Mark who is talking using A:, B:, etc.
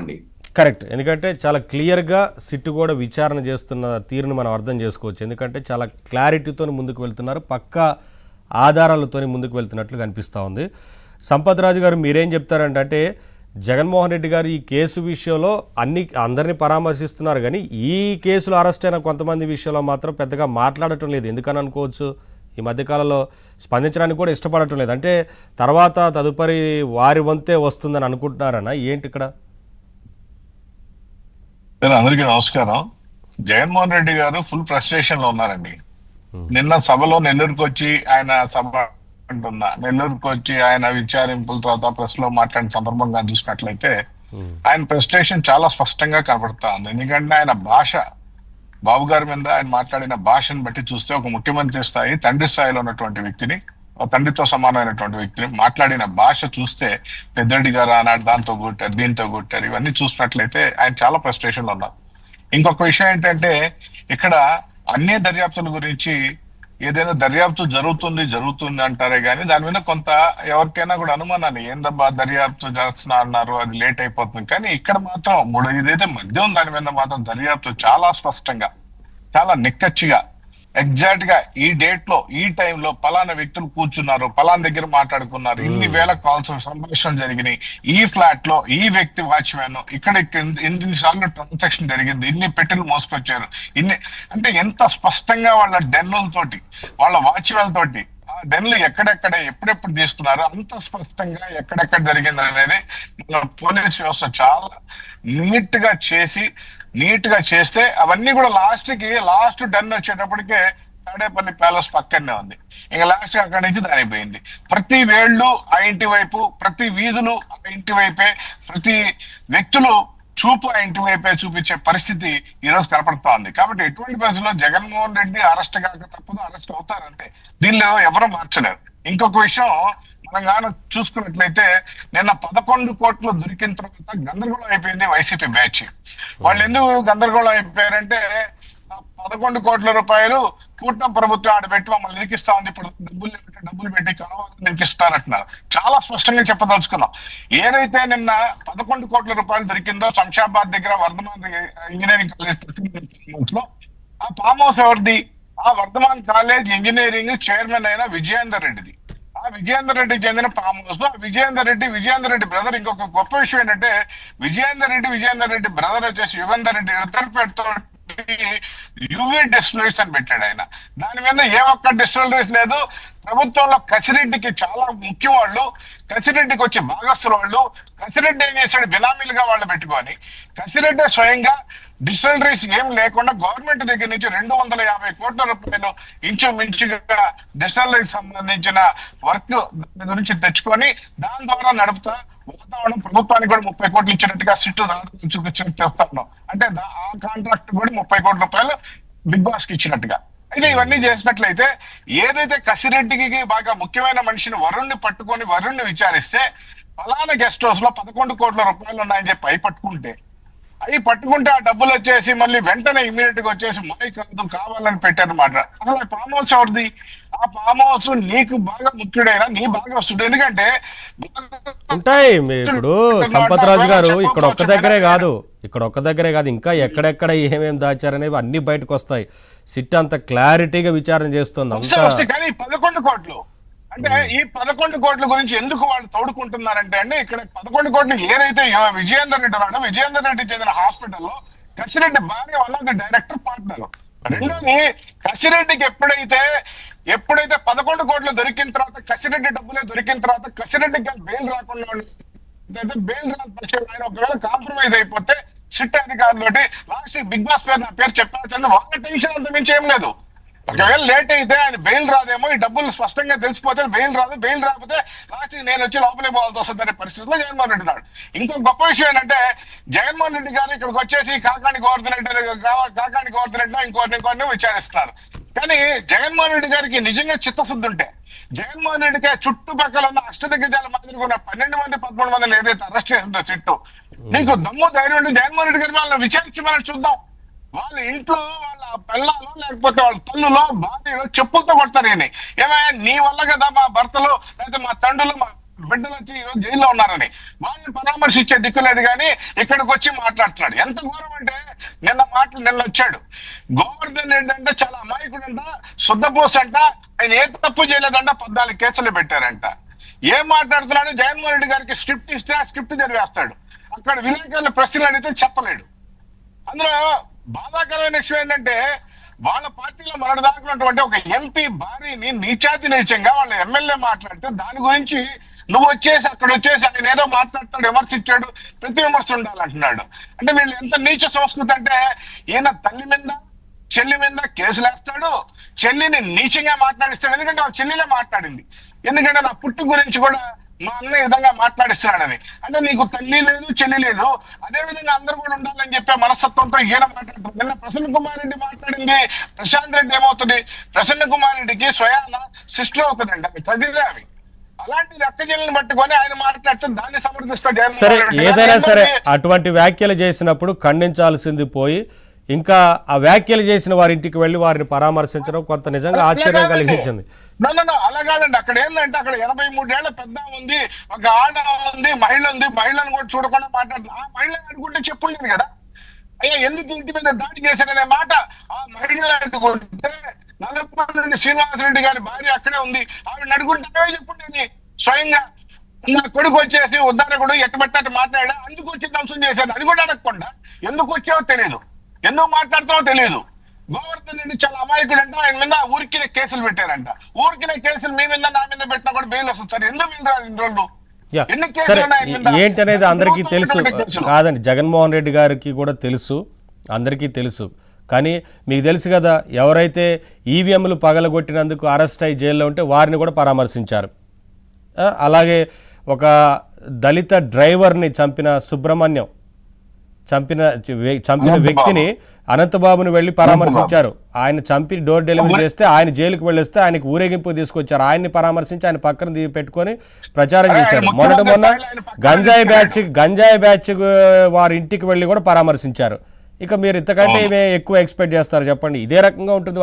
A: అండి.
B: కరెక్ట్. ఎందుకంటే చాలా క్లియర్గా సిట్ కూడా విచారణ చేస్తున్న తీరుని మనం అర్థం చేసుకోవచ్చు. ఎందుకంటే చాలా క్లారిటీతో ముందుకు వెళ్తున్నారు, పక్కా ఆధారాలతో ముందుకు వెళ్తున్నట్లు కనిపిస్తూ ఉంది. సంపత్ రాజు గారు మీరేం చెప్తారంటే జగన్మోహన్ రెడ్డి గారు ఈ కేసు విషయంలో అందరినీ పరామర్శిస్తున్నారు, కానీ ఈ కేసులో అరెస్ట్ అయిన కొంతమంది విషయంలో మాత్రం పెద్దగా మాట్లాడటం లేదు. ఎందుకని అనుకోవచ్చు? ఈ మధ్యకాలంలో స్పందించడానికి కూడా ఇష్టపడటం లేదు. అంటే తర్వాత తదుపరి వారి వంతే వస్తుందని అనుకుంటున్నారన్నా ఏంటి ఇక్కడ?
C: అందరికీ నమస్కారం. జగన్మోహన్ రెడ్డి గారు ఫుల్ ఫ్రస్ట్రేషన్ లో ఉన్నారండి. నిన్న సభలో నెల్లూరుకు వచ్చి ఆయన సభ అంటున్నా నెల్లూరుకు వచ్చి ఆయన విచారింపుల తర్వాత ప్రెస్ లో మాట్లాడిన సందర్భంగా చూసినట్లయితే ఆయన ఫ్రస్ట్రేషన్ చాలా స్పష్టంగా కనబడతా ఉంది. ఎందుకంటే ఆయన భాష, బాబు గారి మీద ఆయన మాట్లాడిన భాషను బట్టి చూస్తే ఒక ముఖ్యమంత్రి స్థాయి, తండ్రి స్థాయిలో ఉన్నటువంటి వ్యక్తిని, తండ్రితో సమానమైనటువంటి వ్యక్తిని మాట్లాడిన భాష చూస్తే పెద్దరెడ్డి గారు అన్నాడు, దాంతో కొట్టారు, దీంతో కొట్టారు, ఇవన్నీ చూసినట్లయితే ఆయన చాలా ఫ్రస్ట్రేషన్ లో ఉన్నారు. ఇంకొక విషయం ఏంటంటే ఇక్కడ అన్ని దర్యాప్తుల గురించి ఏదైనా దర్యాప్తు జరుగుతుంది అంటారే కానీ దాని మీద కొంత ఎవరికైనా కూడా అనుమానాన్ని, ఏందబ్బా దర్యాప్తు చేస్తున్నా అన్నారు, అది లేట్ అయిపోతుంది. కానీ ఇక్కడ మాత్రం ఇదైతే మద్యం దాని మీద మాత్రం దర్యాప్తు చాలా స్పష్టంగా, చాలా నిక్కచ్చిగా, ఎగ్జాక్ట్ గా ఈ డేట్ లో ఈ టైంలో పలానా వ్యక్తులు కూర్చున్నారు, పలానా దగ్గర మాట్లాడుకున్నారు, ఇన్ని వేల కాల్స్ సంభాషణ జరిగినాయి, ఈ ఫ్లాట్ లో ఈ వ్యక్తి వాచ్మ్యాన్ ఇక్కడ ఇన్ని సార్లు ట్రాన్సాక్షన్ జరిగింది, ఇన్ని పెట్టెలు మోసుకొచ్చారు, ఇన్ని అంటే ఎంత స్పష్టంగా వాళ్ళ డెన్నులతోటి, వాళ్ళ వాచ్మ్యాన్ తోటి ఆ డెన్లు ఎక్కడెక్కడ ఎప్పుడెప్పుడు తీసుకున్నారు అంత స్పష్టంగా ఎక్కడెక్కడ జరిగింది అనేది మన పోలీస్ వ్యవస్థ చాలా నీట్ గా చేస్తే అవన్నీ కూడా లాస్ట్ డన్ వచ్చేటప్పటికే తాడేపల్లి ప్యాలెస్ పక్కనే ఉంది. ఇంకా లాస్ట్ అక్కడి నుంచి దానిపోయింది. ప్రతి వేళ్ళు ఆ ఇంటి వైపు, ప్రతి వీధులు ఆ ఇంటి వైపే, ప్రతి వ్యక్తులు చూపు ఆ ఇంటి వైపే చూపించే పరిస్థితి ఈ రోజు కనపడుతూ ఉంది. కాబట్టి ఎటువంటి పరిస్థితుల్లో జగన్మోహన్ రెడ్డి అరెస్ట్ కాక తప్పదు, అరెస్ట్ అవుతారంటే దీనిలో ఎవరు మార్చలేరు. ఇంకొక విషయం మనం గాను చూసుకున్నట్లయితే నిన్న 11 కోట్లు దొరికిన తర్వాత గందరగోళం అయిపోయింది వైసీపీ బ్యాచ్. వాళ్ళు ఎందుకు గందరగోళం అయిపోయారంటే 11 కోట్ల రూపాయలు కూటమి ప్రభుత్వం ఆడబెట్టి మమ్మల్ని నిరికిస్తా ఉంది, ఇప్పుడు డబ్బులు పెట్టి కావాలని నిరికిస్తారంటున్నారు. చాలా స్పష్టంగా చెప్పదలుచుకున్నాం. ఏదైతే నిన్న 11 కోట్ల రూపాయలు దొరికిందో శంషాబాద్ దగ్గర వర్ధమాన్ ఇంజనీరింగ్ కాలేజ్ లో, ఆ ఫామ్ హౌస్ ఎవరిది? ఆ వర్ధమాన్ కాలేజ్ ఇంజనీరింగ్ చైర్మన్ అయిన విజయేందర్ రెడ్డిది. ఆ విజయేందర్ రెడ్డికి చెందిన ఫామ్ హౌస్ లో విజయేందర్ రెడ్డి బ్రదర్. ఇంకొక గొప్ప విషయం ఏంటంటే విజయేందర్ రెడ్డి బ్రదర్ వచ్చేసి యుగంధర్ రెడ్డి ఇద్దరు పేరుతో యువి డిస్టిలరీస్ అని పెట్టాడు ఆయన. దాని మీద ఏ ఒక్క డిస్టిలరీస్ లేదు. ప్రభుత్వంలో కసిరెడ్డికి చాలా ముఖ్యం వాళ్ళు, కసిరెడ్డికి వచ్చే భాగస్తులు వాళ్ళు. కసిరెడ్డి ఏం చేశాడు? బినామీలుగా వాళ్ళు పెట్టుకొని కసిరెడ్డి స్వయంగా డిస్టిలరీస్ ఏం లేకుండా గవర్నమెంట్ దగ్గర నుంచి 250 కోట్ల రూపాయలు ఇంచుమించుగా డిస్టిలరీకి సంబంధించిన వర్క్ గురించి తెచ్చుకొని దాని ద్వారా నడుపుతా వాతావరణం ప్రభుత్వానికి కూడా 30 కోట్లు ఇచ్చినట్టుగా సిట్టు చేస్తా ఉన్నాం. అంటే ఆ కాంట్రాక్ట్ కూడా 30 కోట్ల రూపాయలు బిగ్ బాస్ కి ఇచ్చినట్టుగా. అయితే ఇవన్నీ చేసినట్లయితే ఏదైతే కసిరెడ్డికి బాగా ముఖ్యమైన మనిషిని వరుణ్ణి పట్టుకొని వరుణ్ణి విచారిస్తే ఫలానా గెస్ట్ హౌస్ లో 11 కోట్ల రూపాయలు ఉన్నాయని చెప్పి అవి పట్టుకుంటే ఆ డబ్బులు వచ్చేసి మళ్ళీ వెంటనే ఇమీడియట్ గా వచ్చేసి మై కావాలని పెట్టారన్నమాట. అసలు ఆ ఫామ్ హౌస్ ఎవరిది? ఆ ఫామ్ హౌస్ నీకు బాగా ముఖ్యుడైనా నీ బాగా వస్తుంది. ఎందుకంటే
B: ఉంటాయి ఇప్పుడు సంపత్ రాజు గారు ఇక్కడ ఒక్క దగ్గరే కాదు ఇంకా ఎక్కడెక్కడ ఏమేమి దాచారనేవి అన్ని బయటకు వస్తాయి. సిట్ అంత క్లారిటీగా విచారణ చేస్తుంది.
C: కానీ 11 కోట్లు అంటే ఈ 11 కోట్ల గురించి ఎందుకు వాళ్ళు తోడుకుంటున్నారంటే అండి, ఇక్కడ 11 కోట్లు ఏదైతే విజయేందర్ రెడ్డి ఉన్నాడో విజయేందర్ రెడ్డి చెందిన హాస్పిటల్లో కసిరెడ్డి భార్య one of the director partner. రెండోది కసిరెడ్డికి ఎప్పుడైతే 11 కోట్లు దొరికిన తర్వాత కసిరెడ్డి డబ్బులే దొరికిన తర్వాత కసిరెడ్డికి బెయిల్ రాకుండా బెయిల్ రాని పక్షంలో ఆయన ఒకవేళ కాంప్రమైజ్ అయిపోతే సిట్ అధికారులు లాస్ట్ బిగ్ బాస్ నా పేరు చెప్పాల్సిన వాళ్ళ టెన్షన్ అంత మించి ఏం లేదు. ఒకవేళ లేట్ అయితే ఆయన బెయిల్ రాదేమో, ఈ డబ్బులు స్పష్టంగా తెలిసిపోతే బెయిల్ రాకపోతే లాస్ట్ నేను వచ్చి లోపలికి పోవాల్సి వస్తుంది అనే పరిస్థితిలో జగన్మోహన్ రెడ్డి ఉన్నాడు. ఇంకొక గొప్ప విషయం ఏంటంటే జగన్మోహన్ రెడ్డి గారు ఇక్కడికి వచ్చేసి కాకాని కోఆర్డినేటర్ ఇంకోరిని విచారిస్తున్నారు. కానీ జగన్మోహన్ రెడ్డి గారికి నిజంగా చిత్తశుద్ధి ఉంటే జగన్మోహన్ రెడ్డికి చుట్టుపక్కల ఉన్న అష్టదిగ్గజాల మాదిరిగా ఉన్న 12 మంది 13 మందిని ఏదైతే అరెస్ట్ చేసిందో చెట్టు, నీకు దమ్ము ధైర్యం ఉంటే జగన్మోహన్ రెడ్డి గారి వాళ్ళని విచారించి మనం చూద్దాం. వాళ్ళ ఇంట్లో వాళ్ళ పిల్లలు లేకపోతే వాళ్ళ తల్లులో భార్యలో చెప్పులతో కొడతారు. ఏమైనా నీ వల్ల కదా మా భర్తలు లేకపోతే మా తండ్రులు మా బిడ్డలు వచ్చి ఈరోజు జైల్లో ఉన్నారని వాళ్ళని పరామర్శించే దిక్కు లేదు కానీ ఇక్కడికి వచ్చి మాట్లాడుతున్నాడు. ఎంత ఘోరం అంటే నిన్న వచ్చాడు గోవర్ధన్ రెడ్డి అంటే చాలా అమాయకుడంట, శుద్ధపోస్ అంట, ఆయన ఏ తప్పు చేయలేదంట, 14 కేసులు పెట్టారంట. ఏం మాట్లాడుతున్నాడు? జగన్మోహన్ రెడ్డి గారికి స్క్రిప్ట్ ఇస్తే ఆ స్క్రిప్ట్ చదివేస్తాడు. అక్కడ విలేకరులు ప్రశ్నలు అడిగితే చెప్పలేడు. అందులో బాధాకరమైన విషయం ఏంటంటే వాళ్ళ పార్టీలో మొన్నటిదాకా ఉన్నటువంటి ఒక ఎంపీ భార్యని నీచాతి నీచంగా వాళ్ళ ఎమ్మెల్యే మాట్లాడితే దాని గురించి నువ్వు వచ్చేసి అక్కడ వచ్చేసి ఆయన ఏదో మాట్లాడతాడు, విమర్శించాడు, ప్రతి విమర్శ ఉండాలంటున్నాడు. అంటే వీళ్ళు ఎంత నీచ సంస్కృతి అంటే ఈయన తల్లి మీద చెల్లి మీద కేసులు వేస్తాడు, చెల్లిని నీచంగా మాట్లాడిస్తాడు. ఎందుకంటే వాళ్ళ చెల్లిలే మాట్లాడింది. ఎందుకంటే నా పుట్టు గురించి కూడా మా అన్న ఈ విధంగా మాట్లాడిస్తున్నాడని. అంటే నీకు తల్లి లేదు, చెల్లి లేదు, అదే విధంగా అందరూ కూడా ఉండాలని చెప్పే మనస్తత్వంతో ఈయన మాట్లాడుతారు. నిన్న ప్రసన్న కుమార్ రెడ్డి మాట్లాడింది, ప్రశాంత్ రెడ్డి ఏమవుతుంది? ప్రసన్న కుమార్ రెడ్డికి స్వయాన సిస్టర్ అవుతుందండి, అవి కదిలే అవి. అలాంటి లెక్క చెల్లిని పట్టుకొని ఆయన మాట్లాడితే దాన్ని సమర్థిస్తాడు.
B: సరే, ఏదైనా సరే అటువంటి వ్యాఖ్యలు చేసినప్పుడు ఖండించాల్సింది పోయి ఇంకా ఆ వ్యాఖ్యలు చేసిన వారి ఇంటికి వెళ్ళి వారిని పరామర్శించడం కొంత నిజంగా ఆశ్చర్యం కలిగించింది.
C: అలా కాదండి. అక్కడ ఏంటంటే అక్కడ 83 ఏళ్ల పెద్ద ఉంది, ఒక ఆడ ఉంది, మహిళ ఉంది, మహిళను కూడా చూడకుండా మాట్లాడుతుంది. ఆ మహిళను అడుగుంటే చెప్పుండేది కదా, అయ్యా ఎందుకు ఇంటి మీద దాడి చేశారనే మాట ఆ మహిళ అడుగుంటే, నల్లపల్లి శ్రీనివాసరెడ్డి గారి భార్య అక్కడే ఉంది, ఆవిడ అడుగుంటే చెప్పుండేది. స్వయంగా నా కొడుకు వచ్చేసి ఉద్దారకుడు ఎట్టబెట్టట్టు మాట్లాడా, అందుకు వచ్చి ధ్వంసం చేశాడు. అది కూడా అడగకుండా ఎందుకు వచ్చావో తెలియదు, ఎందుకు మాట్లాడుతావో తెలియదు. గోవర్ధన్ రెడ్డి చాలా అమాయకుడు అంట, ఆయన మీద ఊరికినే కేసులు పెట్టారంట. ఊరికినే కేసులు మీ మీద నా మీద పెట్టినా కూడా బెయిల్ వస్తుంది. సార్ ఎందుకు బెయిల్ రాదు ఇన్ని రోజులు?
B: సరే, ఏంటనేది అందరికీ తెలుసు కాదండి, జగన్మోహన్ రెడ్డి గారికి కూడా తెలుసు, అందరికీ తెలుసు. కానీ మీకు తెలుసు కదా, ఎవరైతే ఈవీఎంలు పగలగొట్టినందుకు అరెస్ట్ అయ్యి జైల్లో ఉంటే వారిని కూడా పరామర్శించారు. అలాగే ఒక దళిత డ్రైవర్ని చంపిన సుబ్రహ్మణ్యం చంపిన వ్యక్తిని అనంతబాబుని వెళ్ళి పరామర్శించారు. ఆయన చంపి డోర్ డెలివరీ చేస్తే ఆయన జైలుకు వెళ్ళొస్తే ఆయనకు ఊరేగింపు తీసుకొచ్చారు. ఆయన్ని పరామర్శించి ఆయన పక్కన పెట్టుకొని ప్రచారం చేశారు. మొన్న గంజాయి బ్యాచ్ వారి ఇంటికి వెళ్ళి కూడా పరామర్శించారు. ఇక మీరు ఇంతకంటే ఎక్కువ ఎక్స్పెక్ట్ చేస్తారు చెప్పండి? ఇదే రకంగా ఉంటుంది.